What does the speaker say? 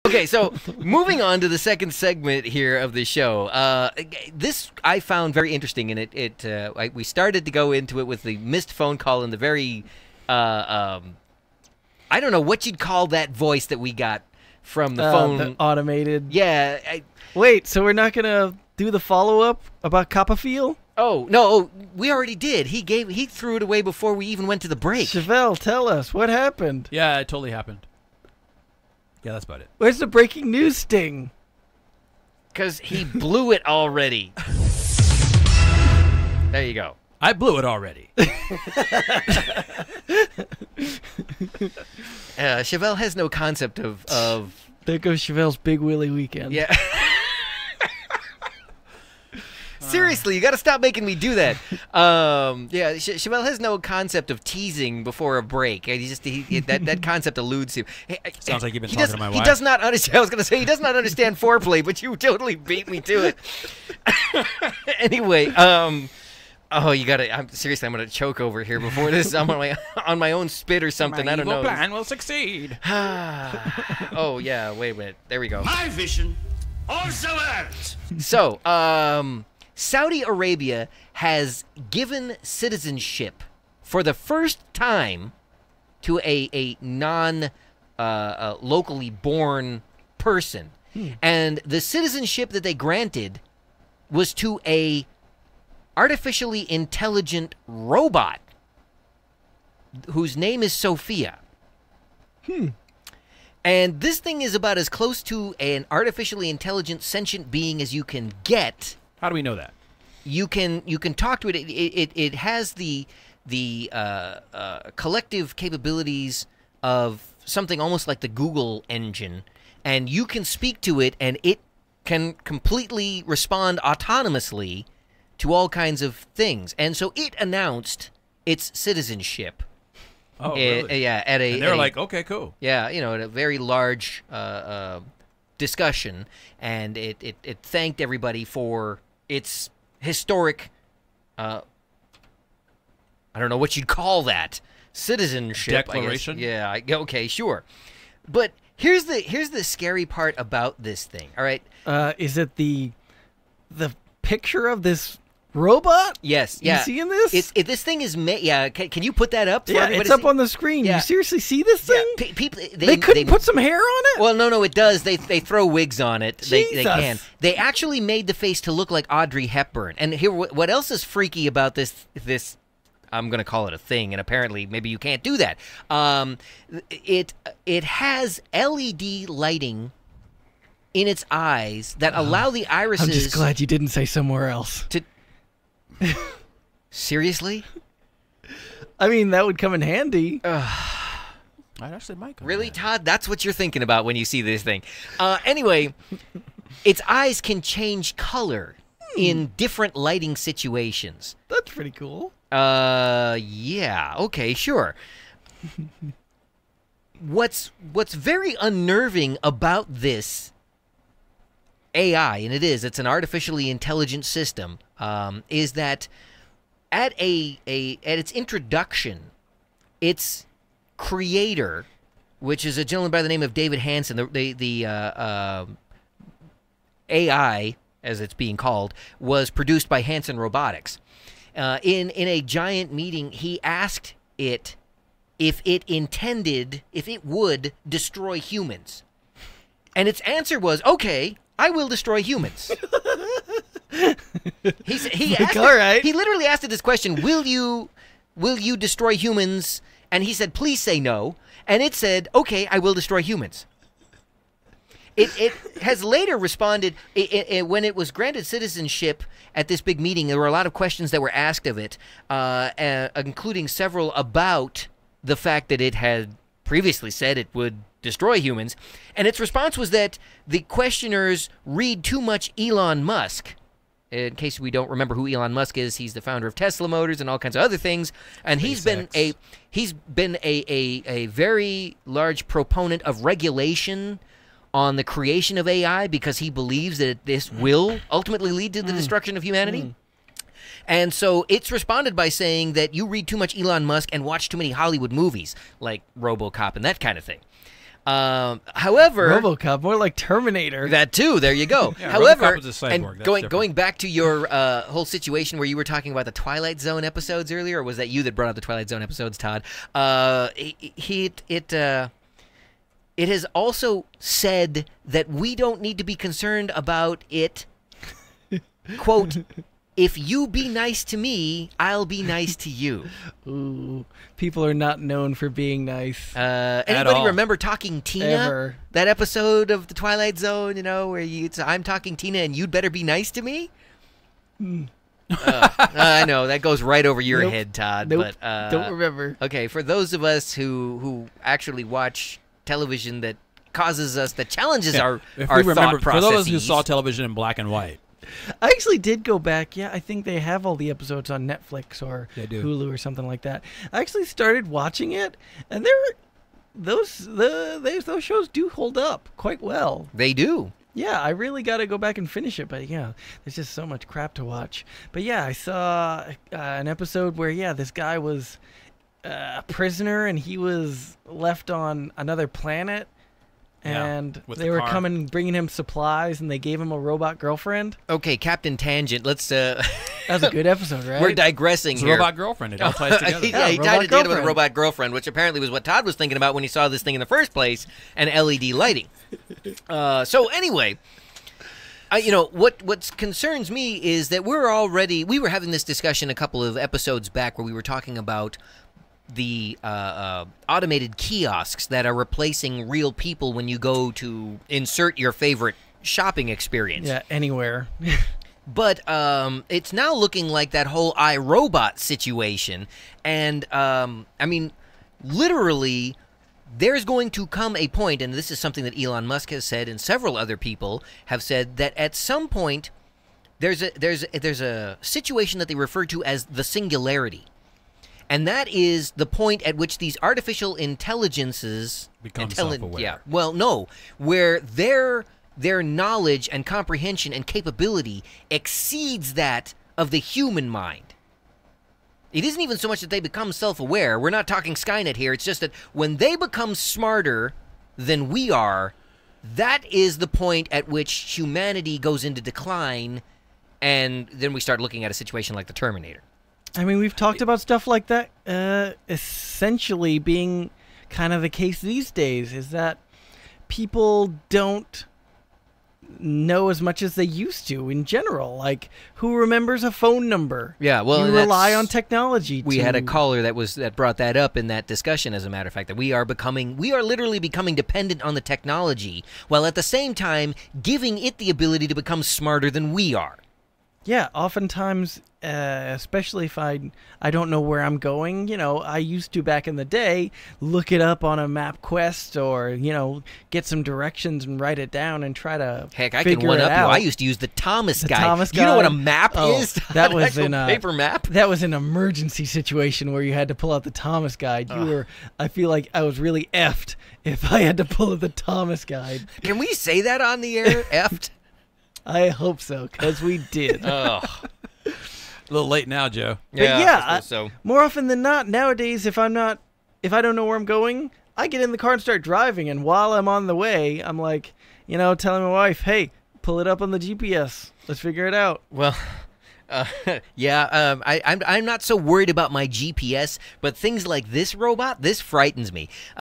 Okay, so moving on to the second segment here of the show. This I found very interesting, and we started to go into it with the missed phone call and the very, I don't know what you'd call that voice that we got from the phone. The automated. Yeah. Wait, so we're not gonna do the follow-up about Copperfield? Oh no, we already did. He threw it away before we even went to the break. Chevelle, tell us what happened. Yeah, it totally happened. Yeah, that's about it. Where's the breaking news sting? Because he blew it already. There you go. I blew it already. Chevelle has no concept of There goes Chevelle's Big Willie weekend. yeah. Seriously, you got to stop making me do that. Yeah, Chevelle has no concept of teasing before a break. That concept eludes him. Sounds like you've been talking to my wife. He does not understand. I was going to say he does not understand foreplay, but you totally beat me to it. Anyway, oh, you got to. Seriously, I'm going to choke over here before this. I'm on my own spit or something. I don't know. My plan will succeed. Oh yeah, wait a minute. There we go. My vision also works. So, Saudi Arabia has given citizenship for the first time to a non-locally born person. And the citizenship that they granted was to a artificially intelligent robot whose name is Sophia. And this thing is about as close to an artificially intelligent sentient being as you can get. How do we know that? You can talk to it. It has the collective capabilities of something almost like the Google engine, and you can speak to it, and it can completely respond autonomously to all kinds of things. And so it announced its citizenship. Oh, really? Yeah, and they're like, okay, cool. Yeah, at a very large discussion, and it thanked everybody for its historic, I don't know what you'd call that, citizenship. Declaration? I guess. Yeah, okay, sure. But here's the scary part about this thing, all right? Is it the picture of this robot? Yes, yeah. You seeing this? This thing is made. Yeah, can you put that up? For yeah, everybody it's to up see? on the screen. Yeah. You seriously see this thing? Yeah, people, they couldn't put some hair on it? Well, no, it does. They throw wigs on it. They can. Jesus. They actually made the face to look like Audrey Hepburn. And here, what else is freaky about this? I'm going to call it a thing, and apparently maybe you can't do that. It has LED lighting in its eyes that allow the irises. I'm just glad you didn't say somewhere else. Seriously? I mean, that would come in handy. I actually might go. Really, Todd? That's what you're thinking about when you see this thing. Anyway, its eyes can change color in different lighting situations. That's pretty cool. Yeah. Okay, sure. What's very unnerving about this AI, and it's an artificially intelligent system, is that at its introduction, its creator, which is a gentleman by the name of David Hansen, the AI, as it's being called, was produced by Hansen Robotics. In a giant meeting, he asked it if it would destroy humans. And its answer was, okay, I will destroy humans. He asked all right. He literally asked it this question, will you destroy humans? And he said, please say no. And it said, okay, I will destroy humans. It has later responded, when it was granted citizenship at this big meeting, there were a lot of questions that were asked of it, including several about the fact that it had previously said it would destroy humans. And its response was that the questioners read too much Elon Musk. In case we don't remember who Elon Musk is, he's the founder of Tesla Motors and all kinds of other things. And he's been a very large proponent of regulation on the creation of AI because he believes that this will ultimately lead to the destruction of humanity. And so it's responded by saying that you read too much Elon Musk and watch too many Hollywood movies like RoboCop and that kind of thing. However, RoboCop, more like Terminator. that too. There you go. Yeah, However, RoboCop is a cyborg. and That's going different. back to your whole situation where you were talking about the Twilight Zone episodes earlier, or was that you that brought up the Twilight Zone episodes, Todd? It has also said that we don't need to be concerned about it. Quote, if you be nice to me, I'll be nice to you. Ooh, people are not known for being nice. Anybody all. remember Talking Tina? Ever. That episode of the Twilight Zone, where I'm talking Tina and you'd better be nice to me? I know, that goes right over your Nope. head, Todd. Nope, But, don't remember. Okay, for those of us who actually watch television that challenges our If our we remember, thought for those processes. who saw television in black and white, I actually did go back. Yeah, I think they have all the episodes on Netflix or They do. Hulu or something like that. I actually started watching it, and those shows do hold up quite well. They do. Yeah, I really got to go back and finish it, but yeah, there's just so much crap to watch. But yeah, I saw an episode where this guy was a prisoner and he was left on another planet. Yeah, And with they the were car. coming, bringing him supplies, and they gave him a robot girlfriend. Okay, Captain Tangent, let's That was a good episode, right? we're digressing it's a here. robot girlfriend. It all ties together. Yeah, he robot tied it together with a girlfriend. robot girlfriend, which apparently was what Todd was thinking about when he saw this thing in the first place, and LED lighting. So anyway, what concerns me is that we were having this discussion a couple of episodes back where we were talking about the automated kiosks that are replacing real people when you go to insert your favorite shopping experience. Yeah, anywhere. But it's now looking like that whole iRobot situation. And, literally, there's going to come a point, and this is something that Elon Musk has said and several other people have said, that at some point there's a situation that they refer to as the singularity. And that is the point at which these artificial intelligences Become self-aware. Yeah. Well, no, where their knowledge and comprehension and capability exceeds that of the human mind. It isn't even so much that they become self-aware. We're not talking Skynet here. It's just that when they become smarter than we are, that is the point at which humanity goes into decline, and then we start looking at a situation like the Terminator. I mean, we've talked about stuff like that essentially being kind of the case these days, is that people don't know as much as they used to in general. Like, who remembers a phone number? Yeah, well, you that's- rely on technology. We had a caller that brought that up in that discussion, as a matter of fact, that we are literally becoming dependent on the technology, while at the same time giving it the ability to become smarter than we are. Yeah, oftentimes, especially if I don't know where I'm going, I used to back in the day look it up on a MapQuest or, get some directions and write it down and try to Heck, I can figure one it up you. out. I used to use the Thomas Guide. Thomas You know what a Guide? map Oh, is? that An was actual in a paper map. That was an emergency situation where you had to pull out the Thomas Guide. I feel like I was really effed if I had to pull out the Thomas Guide. Can we say that on the air? Effed? I hope so, because we did. Oh, A little late now, Joe. But yeah, I suppose so. More often than not, nowadays, if I don't know where I'm going, I get in the car and start driving. And while I'm on the way, I'm like, telling my wife, "Hey, pull it up on the GPS. Let's figure it out." Well, I'm not so worried about my GPS, but things like this robot, this frightens me.